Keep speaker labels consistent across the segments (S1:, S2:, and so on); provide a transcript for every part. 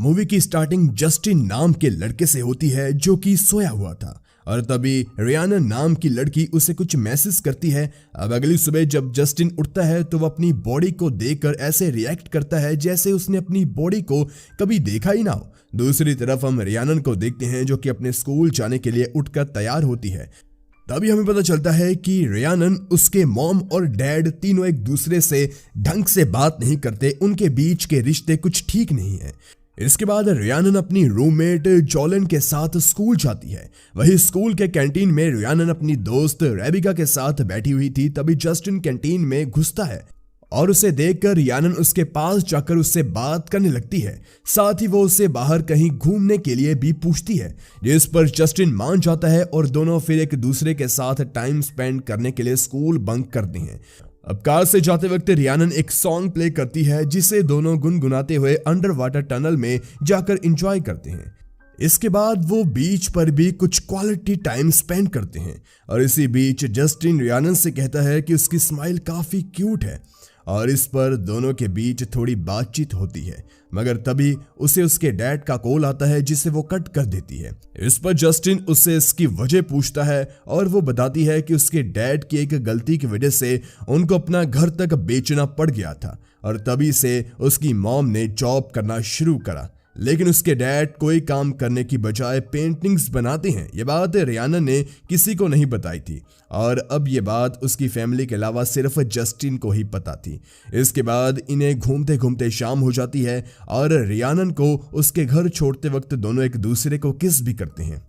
S1: Movie की starting Justin नाम के लड़के से होती है जो कि सोया हुआ था और तभी रियाना नाम की लड़की उसे कुछ मैसेज करती है। अब अगली सुबह जब जस्टिन उठता है तो वो अपनी बॉडी को देखकर ऐसे रिएक्ट करता है जैसे उसने अपनी बॉडी को कभी देखा ही ना हो। दूसरी तरफ हम रियाना को देखते हैं जो कि अपने स्कूल जाने के लिए उठकर तैयार होती है। तभी हमें पता चलता है कि रियानन, उसके मॉम और डैड तीनों एक दूसरे से ढंग से बात नहीं करते, उनके बीच के रिश्ते कुछ ठीक नहीं है। इसके बाद रियानन अपनी रूममेट जॉलन के साथ स्कूल जाती है। वही स्कूल के कैंटीन में रियानन अपनी दोस्त रेबिका के साथ बैठी हुई थी। तभी जस्टिन कैंटीन में घुसता है और उसे देखकर रियानन उसके पास जाकर उससे बात करने लगती है। साथ ही वो उससे बाहर कहीं घूमने के लिए भी पूछती है, जिस पर जस्टिन मान जाता है और दोनों फिर एक दूसरे के साथ टाइम स्पेंड करने के लिए स्कूल बंक करते हैं। अब कार से जाते वक्त रियानन एक सॉन्ग प्ले करती है जिसे दोनों गुनगुनाते हुए अंडर वाटर टनल में जाकर एंजॉय करते हैं। इसके बाद वो बीच पर भी कुछ क्वालिटी टाइम स्पेंड करते हैं और इसी बीच जस्टिन रियानन से कहता है कि उसकी स्माइल काफी क्यूट है और इस पर दोनों के बीच थोड़ी बातचीत होती है, मगर तभी उसे उसके डैड का कॉल आता है जिसे वो कट कर देती है। इस पर जस्टिन उससे इसकी वजह पूछता है और वो बताती है कि उसके डैड की एक गलती की वजह से उनको अपना घर तक बेचना पड़ गया था और तभी से उसकी मॉम ने जॉब करना शुरू करा, लेकिन उसके डैड कोई काम करने की बजाय पेंटिंग्स बनाते हैं। ये बात रियाना ने किसी को नहीं बताई थी और अब ये बात उसकी फैमिली के अलावा सिर्फ जस्टिन को ही पता थी। इसके बाद इन्हें घूमते घूमते शाम हो जाती है और रियानन को उसके घर छोड़ते वक्त दोनों एक दूसरे को किस भी करते हैं।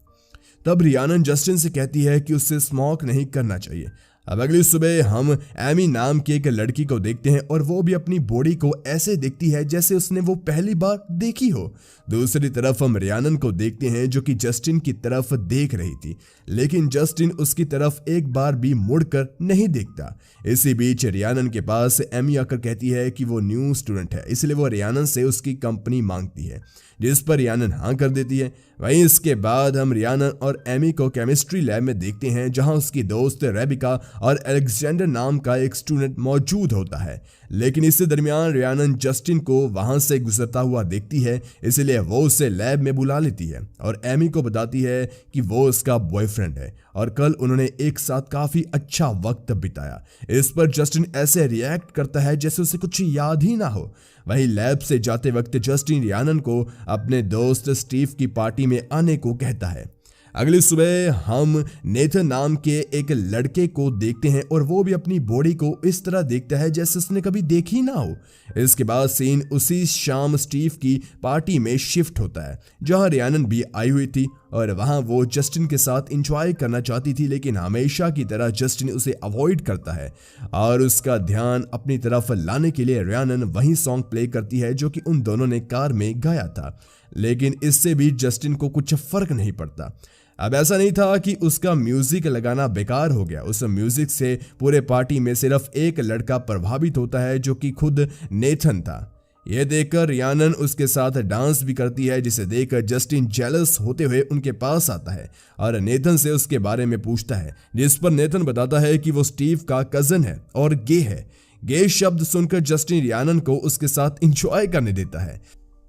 S1: तब रियानन जस्टिन से कहती है कि उससे स्मोक नहीं करना चाहिए। अब अगली सुबह हम एमी नाम की एक लड़की को देखते हैं और वो भी अपनी बॉडी को ऐसे देखती है जैसे उसने वो पहली बार देखी हो। दूसरी तरफ हम रियानन को देखते हैं जो कि जस्टिन की तरफ देख रही थी, लेकिन जस्टिन उसकी तरफ एक बार भी मुड़कर नहीं देखता। इसी बीच रियानन के पास एमी आकर कहती है कि वो न्यू स्टूडेंट है, इसलिए वो रियानन से उसकी कंपनी मांगती है, जिस पर रियानन हाँ कर देती है। वहीं इसके बाद हम रियानन और एमी को केमिस्ट्री लैब में देखते हैं जहां उसकी दोस्त रेबिका और अलेक्जेंडर नाम का एक स्टूडेंट मौजूद होता है, लेकिन इस दरमियान रियानन जस्टिन को वहां से गुजरता हुआ देखती है, इसलिए वो उसे लैब में बुला लेती है और एमी को बताती है कि वो उसका बॉयफ्रेंड है और कल उन्होंने एक साथ काफी अच्छा वक्त बिताया। इस पर जस्टिन ऐसे रिएक्ट करता है जैसे उसे कुछ याद ही ना हो। वहीं लैब से जाते वक्त जस्टिन रियानन को अपने दोस्त स्टीव की पार्टी में आने को कहता है। अगली सुबह हम नेथन नाम के एक लड़के को देखते हैं और वो भी अपनी बॉडी को इस तरह देखता है जैसे उसने कभी देखी ना हो। इसके बाद सीन उसी शाम स्टीव की पार्टी में शिफ्ट होता है जहां रियानन भी आई हुई थी और वहां वो जस्टिन के साथ एंजॉय करना चाहती थी, लेकिन हमेशा की तरह जस्टिन उसे अवॉइड करता है और उसका ध्यान अपनी तरफ लाने के लिए रियानन वही सॉन्ग प्ले करती है जो कि उन दोनों ने कार में गाया था, लेकिन इससे भी जस्टिन को कुछ फर्क नहीं पड़ता। अब ऐसा नहीं था कि उसका म्यूजिक लगाना बेकार हो गया, उस म्यूजिक से पूरे पार्टी में सिर्फ एक लड़का प्रभावित होता है जो कि खुद नेथन था। यह देखकर रियानन उसके साथ डांस भी करती है, जिसे देखकर जस्टिन जेलस होते हुए उनके पास आता है और नेथन से उसके बारे में पूछता है, जिस पर नेथन बताता है कि वो स्टीव का कजन है और गे है। गे शब्द सुनकर जस्टिन रियानन को उसके साथ एंजॉय करने देता है।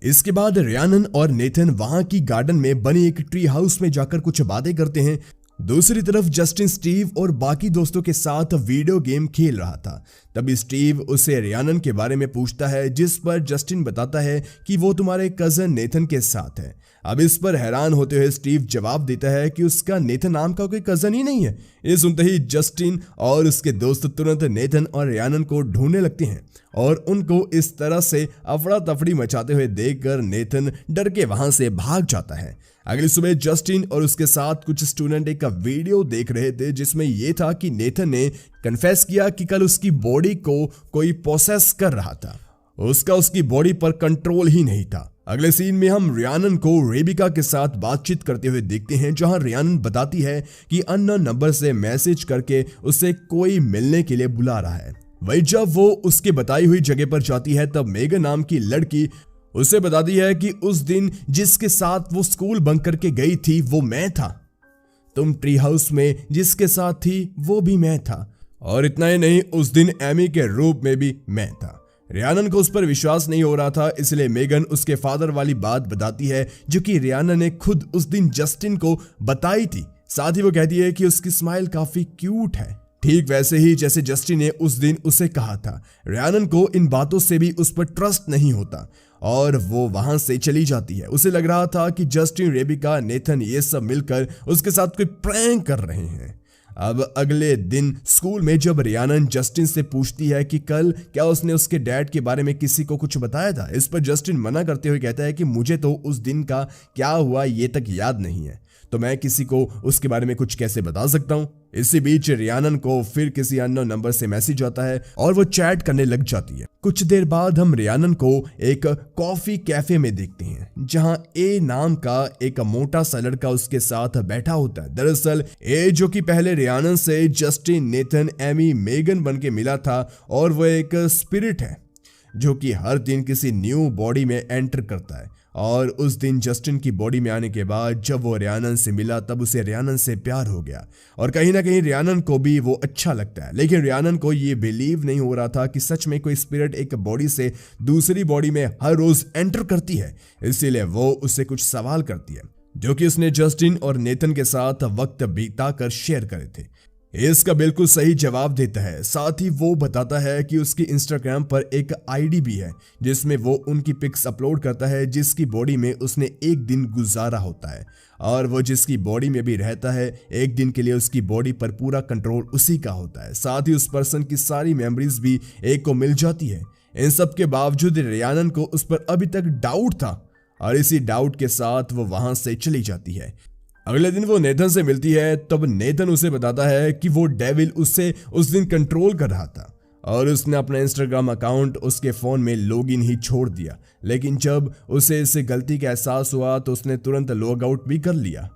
S1: इसके बाद रियानन और नेथन वहां की गार्डन में बनी एक ट्री हाउस में जाकर कुछ बातें करते हैं। दूसरी तरफ जस्टिन स्टीव और बाकी दोस्तों के साथ वीडियो गेम खेल रहा था। तभी स्टीव उसे रियानन के बारे में पूछता है, जिस पर जस्टिन बताता है कि वो तुम्हारे कजन नेथन के साथ है। अब इस पर हैरान होते हुए स्टीव जवाब देता है कि उसका नेथन नाम का कोई कजन ही नहीं है। ये सुनते ही जस्टिन और उसके दोस्त तुरंत नेथन और रियानन को ढूंढने लगते हैं और उनको इस तरह से अफड़ा तफड़ी मचाते हुए देखकर नेथन डर के वहां से भाग जाता है। अगली सुबह जस्टिन और उसके साथ कुछ स्टूडेंट एक वीडियो देख रहे थे जिसमें यह था कि नेथन ने कन्फेस किया कि कल उसकी बॉडी को कोई पोसेस कर रहा था, उसका उसकी बॉडी पर कंट्रोल ही नहीं था। अगले सीन में हम रियानन को रेबिका के साथ बातचीत करते हुए देखते हैं, जहां रियानन बताती है कि अननोन नंबर से मैसेज करके उसे कोई मिलने के लिए बुला रहा है। वही जब वो उसके बताई हुई जगह पर जाती है तब मेगन नाम की लड़की उसे बताती है कि उस दिन जिसके साथ वो स्कूल बंक करके गई थी वो मैं था, तुम ट्री हाउस में जिसके साथ थी वो भी मैं था, और इतना ही नहीं, उस दिन एमी के रूप में भी मैं था। रियानन को उस पर विश्वास नहीं हो रहा था, इसलिए मेगन उसके फादर वाली बात बताती है जो कि रियाना ने खुद उस दिन जस्टिन को बताई थी। साथ ही वो कहती है कि उसकी स्माइल काफी क्यूट है, ठीक वैसे ही जैसे जस्टिन ने उस दिन उसे कहा था। रियानन को इन बातों से भी उस पर ट्रस्ट नहीं होता और वो वहां से चली जाती है। उसे लग रहा था कि जस्टिन, रेबिका, नेथन ये सब मिलकर उसके साथ कोई प्रैंक कर रहे हैं। अब अगले दिन स्कूल में जब रियानन जस्टिन से पूछती है कि कल क्या उसने उसके डैड के बारे में किसी को कुछ बताया था, इस पर जस्टिन मना करते हुए कहता है कि मुझे तो उस दिन का क्या हुआ ये तक याद नहीं है, तो मैं किसी को उसके बारे में कुछ कैसे बता सकता हूं। इसी बीच रियानन को फिर किसी अननोन नंबर से मैसेज आता है और वो चैट करने लग जाती है। कुछ देर बाद हम रियानन को एक कॉफी कैफे में देखते हैं जहां ए नाम का एक मोटा सा लड़का उसके साथ बैठा होता है। दरअसल ए जो कि पहले रियानन से जस्टिन, नेथन, एमी, मेगन बन के मिला था और वो एक स्पिरिट है जो कि हर दिन किसी न्यू बॉडी में एंटर करता है। और उस दिन जस्टिन की बॉडी में आने के बाद जब वो रियानन से मिला तब उसे रियानन से प्यार हो गया और कहीं ना कहीं रियानन को भी वो अच्छा लगता है। लेकिन रियानन को ये बिलीव नहीं हो रहा था कि सच में कोई स्पिरिट एक बॉडी से दूसरी बॉडी में हर रोज एंटर करती है, इसीलिए वो उससे कुछ सवाल करती है जो कि उसने जस्टिन और नेथन के साथ वक्त बिता कर शेयर करे थे। इसका बिल्कुल सही जवाब देता है। साथ ही वो बताता है कि उसकी इंस्टाग्राम पर एक आईडी भी है जिसमें वो उनकी पिक्स अपलोड करता है जिसकी बॉडी में उसने एक दिन गुजारा होता है और वो जिसकी बॉडी में भी रहता है एक दिन के लिए उसकी बॉडी पर पूरा कंट्रोल उसी का होता है। साथ ही उस पर्सन की सारी मेमोरीज भी एक को मिल जाती है। इन सब के बावजूद रियानन को उस पर अभी तक डाउट था और इसी डाउट के साथ वो वहां से चली जाती है। अगले दिन वो नेथन से मिलती है, तब नेथन उसे बताता है कि वो डेविल उससे उस दिन कंट्रोल कर रहा था और उसने अपना इंस्टाग्राम अकाउंट उसके फोन में लॉगिन ही छोड़ दिया। लेकिन जब उसे इस गलती का एहसास हुआ तो उसने तुरंत लॉग आउट भी कर लिया।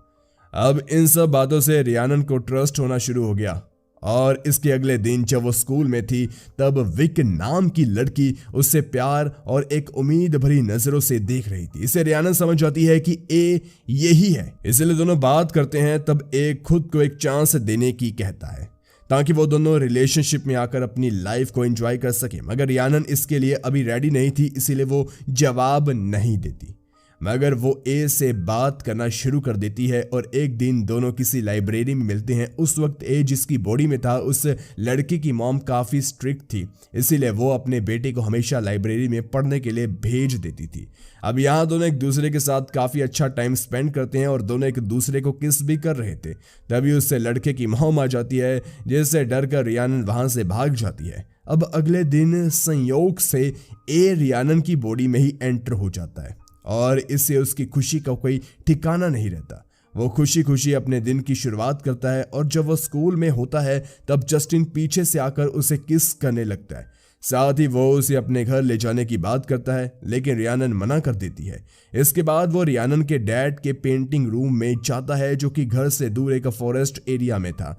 S1: अब इन सब बातों से रियानन को ट्रस्ट होना शुरू हो गया और इसके अगले दिन जब वो स्कूल में थी तब विक नाम की लड़की उससे प्यार और एक उम्मीद भरी नजरों से देख रही थी। इसे रियानन समझ जाती है कि ए यही है, इसलिए दोनों बात करते हैं। तब ए खुद को एक चांस देने की कहता है ताकि वो दोनों रिलेशनशिप में आकर अपनी लाइफ को एंजॉय कर सके, मगर रियानन इसके लिए अभी रेडी नहीं थी, इसीलिए वो जवाब नहीं देती। मगर वो ए से बात करना शुरू कर देती है और एक दिन दोनों किसी लाइब्रेरी में मिलते हैं। उस वक्त ए जिसकी बॉडी में था उस लड़के की मॉम काफ़ी स्ट्रिक्ट थी, इसीलिए वो अपने बेटे को हमेशा लाइब्रेरी में पढ़ने के लिए भेज देती थी। अब यहाँ दोनों एक दूसरे के साथ काफ़ी अच्छा टाइम स्पेंड करते हैं और दोनों एक दूसरे को किस भी कर रहे थे। तभी उससे लड़के की मॉम आ जाती है जिससे डर कर रियानन वहाँ से भाग जाती है। अब अगले दिन संयोग से ए रियानन की बॉडी में ही एंटर हो जाता है और इससे उसकी खुशी का कोई ठिकाना नहीं रहता। वो खुशी खुशी अपने दिन की शुरुआत करता है और जब वो स्कूल में होता है तब जस्टिन पीछे से आकर उसे किस करने लगता है। साथ ही वो उसे अपने घर ले जाने की बात करता है लेकिन रियानन मना कर देती है। इसके बाद वो रियानन के डैड के पेंटिंग रूम में जाता है जो कि घर से दूर एक फॉरेस्ट एरिया में था।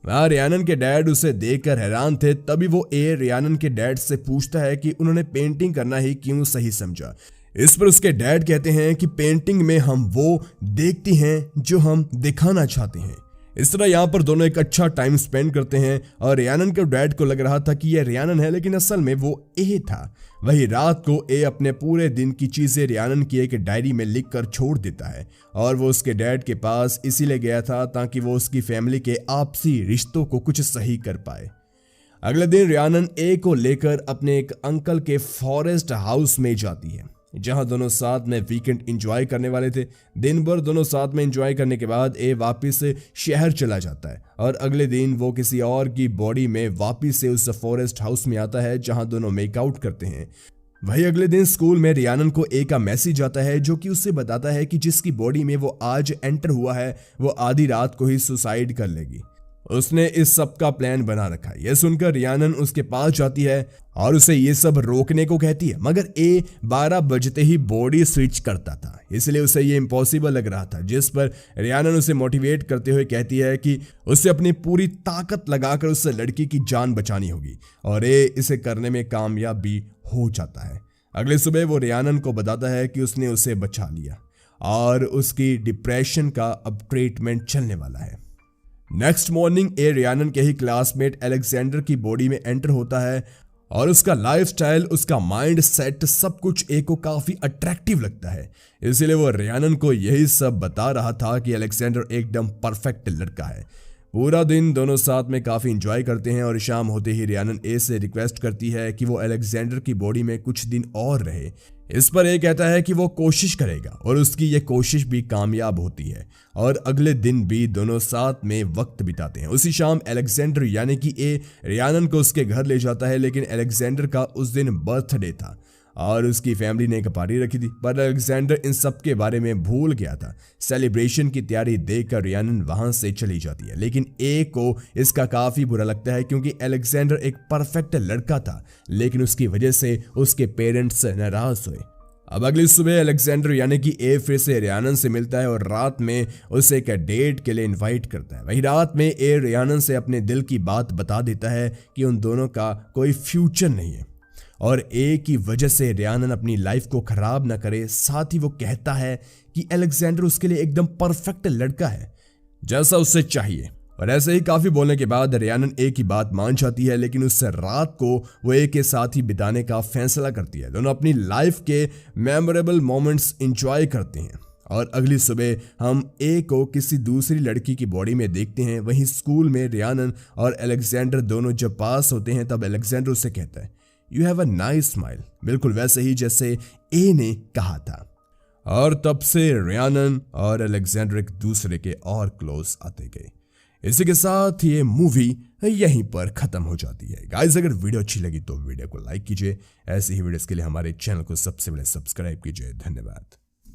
S1: वहाँ रियानन के डैड उसे देखकर हैरान थे। तभी वो ए रियानन के डैड से पूछता है कि उन्होंने पेंटिंग करना ही क्यों सही समझा। इस पर उसके डैड कहते हैं कि पेंटिंग में हम वो देखते हैं जो हम दिखाना चाहते हैं। इस तरह यहाँ पर दोनों एक अच्छा टाइम स्पेंड करते हैं और रियानन के डैड को लग रहा था कि यह रियानन है लेकिन असल में वो ए था। वही रात को ए अपने पूरे दिन की चीजें रियानन की एक डायरी में लिख कर छोड़ देता है और वो उसके डैड के पास इसीलिए गया था ताकि वो उसकी फैमिली के आपसी रिश्तों को कुछ सही कर पाए। अगले दिन रियानन ए को लेकर अपने एक अंकल के फॉरेस्ट हाउस में जाती है जहां दोनों साथ में वीकेंड एंजॉय करने वाले थे। दिन भर दोनों साथ में एंजॉय करने के बाद ए वापस शहर चला जाता है और अगले दिन वो किसी और की बॉडी में वापस से उस फॉरेस्ट हाउस में आता है जहां दोनों मेकआउट करते हैं। वही अगले दिन स्कूल में रियानन को ए का मैसेज आता है जो कि उससे बताता है कि जिसकी बॉडी में वो आज एंटर हुआ है वो आधी रात को ही सुसाइड कर लेगी। उसने इस सब का प्लान बना रखा है। यह सुनकर रियानन उसके पास जाती है और उसे ये सब रोकने को कहती है, मगर ए 12 बजते ही बॉडी स्विच करता था, इसलिए उसे ये इम्पॉसिबल लग रहा था। जिस पर रियानन उसे मोटिवेट करते हुए कहती है कि उसे अपनी पूरी ताकत लगाकर उस लड़की की जान बचानी होगी और ए इसे करने में कामयाब भी हो जाता है। अगले सुबह वो रियानन को बताता है कि उसने उसे बचा लिया और उसकी डिप्रेशन का अब ट्रीटमेंट चलने वाला है। नेक्स्ट मॉर्निंग ए रियानन के ही क्लासमेट अलेक्जेंडर की बॉडी में एंटर होता है और उसका लाइफस्टाइल, उसका माइंड सेट, सब कुछ ए को काफी अट्रैक्टिव लगता है। इसीलिए वो रियानन को यही सब बता रहा था कि अलेक्जेंडर एकदम परफेक्ट लड़का है। पूरा दिन दोनों साथ में काफी एंजॉय करते हैं और शाम होते ही रियानन ए से रिक्वेस्ट करती है कि वो अलेक्जेंडर की बॉडी में कुछ दिन और रहे। इस पर ए कहता है कि वो कोशिश करेगा और उसकी ये कोशिश भी कामयाब होती है और अगले दिन भी दोनों साथ में वक्त बिताते हैं। उसी शाम अलेक्जेंडर यानी कि ए रियानन को उसके घर ले जाता है, लेकिन अलेक्जेंडर का उस दिन बर्थडे था और उसकी फैमिली ने एक पार्टी रखी थी, पर अलेक्जेंडर इन सब के बारे में भूल गया था। सेलिब्रेशन की तैयारी देखकर रियानन वहां से चली जाती है, लेकिन ए को इसका काफी बुरा लगता है क्योंकि अलेक्जेंडर एक परफेक्ट लड़का था, लेकिन उसकी वजह से उसके पेरेंट्स नाराज हुए। अब अगली सुबह अलेक्जेंडर यानी कि ए फिर से रियानन से मिलता है और रात में उसे एक डेट के लिए इनवाइट करता है। वही रात में ए रियानन से अपने दिल की बात बता देता है कि उन दोनों का कोई फ्यूचर नहीं है और ए की वजह से रियानन अपनी लाइफ को खराब ना करे। साथ ही वो कहता है कि अलेक्जेंडर उसके लिए एकदम परफेक्ट लड़का है, जैसा उससे चाहिए। और ऐसे ही काफी बोलने के बाद रियानन ए की बात मान जाती है, लेकिन उससे रात को वो ए के साथ ही बिताने का फैसला करती है। दोनों अपनी लाइफ के मेमोरेबल मोमेंट्स एंजॉय करते हैं और अगली सुबह हम ए को किसी दूसरी लड़की की बॉडी में देखते हैं। वहीं स्कूल में रियानन और अलेक्जेंडर दोनों जब पास होते हैं तब अलेक्जेंडर उससे कहता है you have a nice smile, बिल्कुल वैसे ही जैसे ए ने कहा था। और तब से रियानन और अलेक्जेंडर एक दूसरे के और क्लोज आते गए। इसी के साथ ये मूवी यहीं पर खत्म हो जाती है। गाइस, अगर वीडियो अच्छी लगी तो वीडियो को लाइक कीजिए। ऐसी ही वीडियोस के लिए हमारे चैनल को सबसे पहले सब्सक्राइब कीजिए। धन्यवाद।